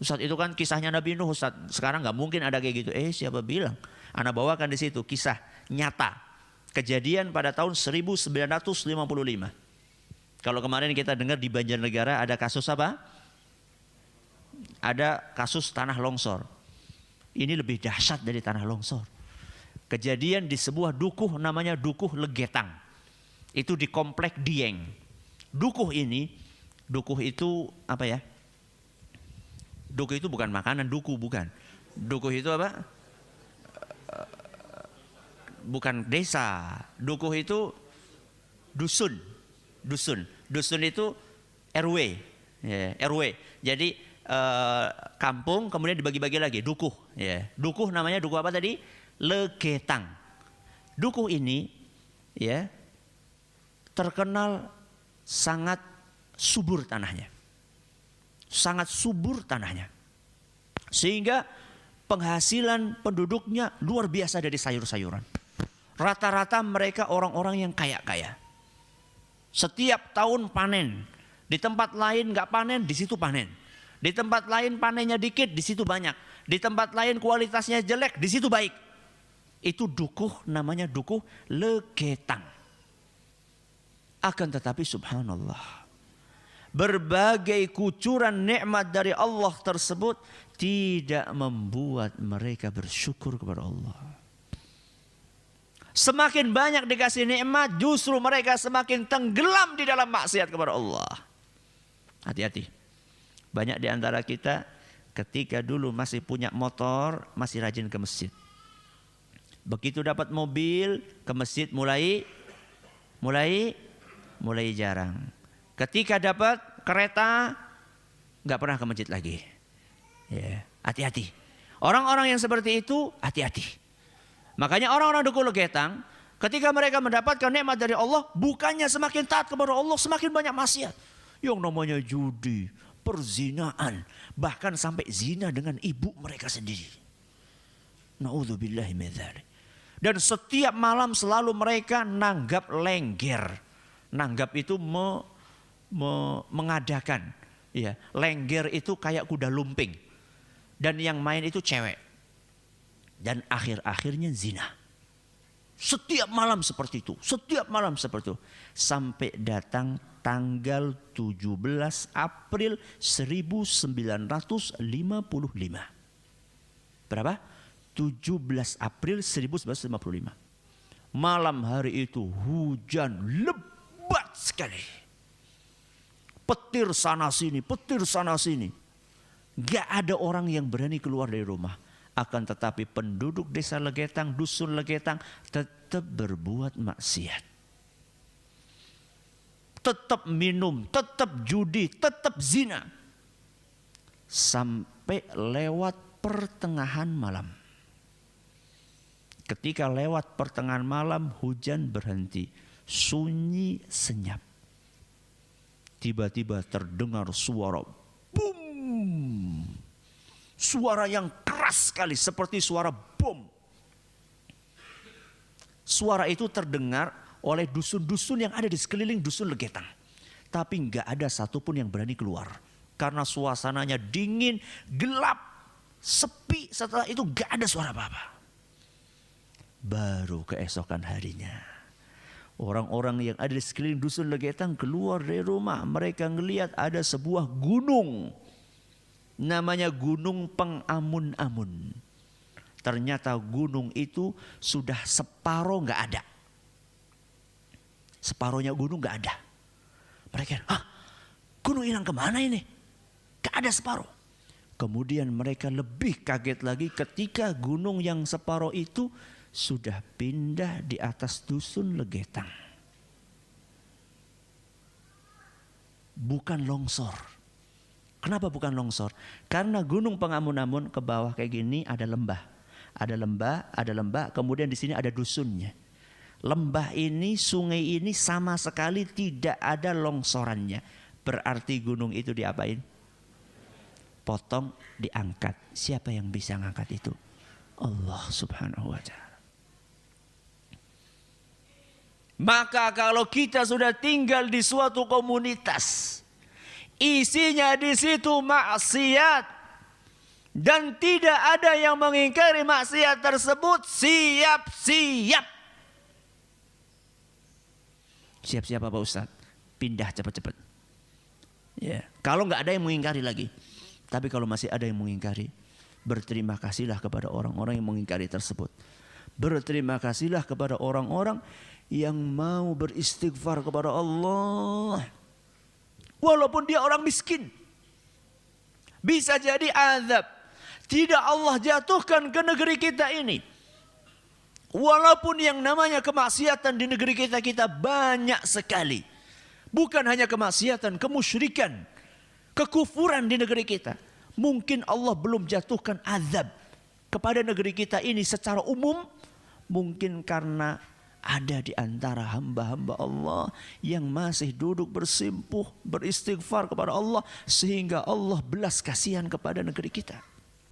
Ustaz itu kan kisahnya Nabi Nuh Ustaz. Sekarang nggak mungkin ada kayak gitu. Siapa bilang? Ana bawakan di situ kisah nyata. Kejadian pada tahun 1955. Kalau kemarin kita dengar di Banjarnegara ada kasus apa? Ada kasus tanah longsor. Ini lebih dahsyat dari tanah longsor. Kejadian di sebuah dukuh namanya Dukuh Legetang. Itu di komplek Dieng. Dukuh itu apa ya? Dukuh itu bukan makanan, bukan. Dukuh itu apa? Bukan desa. Dukuh itu dusun. Dusun itu RW. Ya, RW. Jadi kampung kemudian dibagi-bagi lagi. Dukuh. Ya. Dukuh namanya dukuh apa tadi? Legetang. Dukuh ini ya terkenal sangat subur tanahnya. Sangat subur tanahnya. Sehingga penghasilan penduduknya luar biasa dari sayur-sayuran. Rata-rata mereka orang-orang yang kaya-kaya. Setiap tahun panen. Di tempat lain nggak panen, di situ panen. Di tempat lain panennya dikit, di situ banyak. Di tempat lain kualitasnya jelek, di situ baik. Itu dukuh, namanya Dukuh Legetang. Akan tetapi subhanallah, berbagai kucuran nikmat dari Allah tersebut tidak membuat mereka bersyukur kepada Allah. Semakin banyak dikasih nikmat, justru mereka semakin tenggelam di dalam maksiat kepada Allah. Hati-hati. Banyak di antara kita ketika dulu masih punya motor, masih rajin ke masjid. Begitu dapat mobil, ke masjid mulai jarang. Ketika dapat kereta, nggak pernah ke masjid lagi. Ya, hati-hati. Orang-orang yang seperti itu, hati-hati. Makanya orang-orang Dukuh Legetang, ketika mereka mendapatkan nikmat dari Allah, bukannya semakin taat kepada Allah, semakin banyak maksiat. Yang namanya judi, perzinaan, bahkan sampai zina dengan ibu mereka sendiri. Na'udzubillahi min dzalik. Dan setiap malam selalu mereka nanggap lengger. Nanggap itu mengadakan. Ya, lengger itu kayak kuda lumping. Dan yang main itu cewek. Dan akhir-akhirnya zina. Setiap malam seperti itu. Setiap malam seperti itu. Sampai datang tanggal 17 April 1955. Berapa? 17 April 1955. Malam hari itu hujan lebat sekali. Petir sana sini, petir sana sini. Gak ada orang yang berani keluar dari rumah. Akan tetapi penduduk desa Legetang, dusun Legetang tetap berbuat maksiat. Tetap minum, tetap judi, tetap zina. Sampai lewat pertengahan malam. Ketika lewat pertengahan malam, hujan berhenti. Sunyi senyap. Tiba-tiba terdengar suara boom. Suara yang keras sekali seperti suara bom. Suara itu terdengar oleh dusun-dusun yang ada di sekeliling dusun Legetang. Tapi nggak ada satupun yang berani keluar. Karena suasananya dingin, gelap, sepi. Setelah itu nggak ada suara apa-apa. Baru keesokan harinya, orang-orang yang ada di sekeliling dusun Legetang keluar dari rumah. Mereka ngelihat ada sebuah gunung. Namanya Gunung Pengamun-amun. Ternyata gunung itu sudah separuh nggak ada. Separuhnya gunung nggak ada. Mereka, gunung hilang kemana ini? Gak ada separuh. Kemudian mereka lebih kaget lagi ketika gunung yang separuh itu sudah pindah di atas dusun Legetang. Bukan longsor. Kenapa bukan longsor? Karena Gunung Pengamun-amun ke bawah kayak gini ada lembah. Ada lembah, kemudian di sini ada dusunnya. Lembah ini, sungai ini sama sekali tidak ada longsorannya. Berarti gunung itu diapain? Potong, diangkat. Siapa yang bisa ngangkat itu? Allah Subhanahu wa ta'ala. Maka kalau kita sudah tinggal di suatu komunitas, isinya di situ maksiat, Dan tidak ada yang mengingkari maksiat tersebut. Siap-siap. Siap-siap apa Ustaz? Pindah cepat-cepat. Ya. Kalau nggak ada yang mengingkari lagi. Tapi kalau masih ada yang mengingkari, berterima kasihlah kepada orang-orang yang mengingkari tersebut. Berterima kasihlah kepada orang-orang yang mau beristighfar kepada Allah. Walaupun dia orang miskin. Bisa jadi azab tidak Allah jatuhkan ke negeri kita ini. Walaupun yang namanya kemaksiatan di negeri kita banyak sekali. Bukan hanya kemaksiatan, kemusyrikan, kekufuran di negeri kita. Mungkin Allah belum jatuhkan azab kepada negeri kita ini secara umum. Mungkin karena ada di antara hamba-hamba Allah yang masih duduk bersimpuh, beristighfar kepada Allah. Sehingga Allah belas kasihan kepada negeri kita.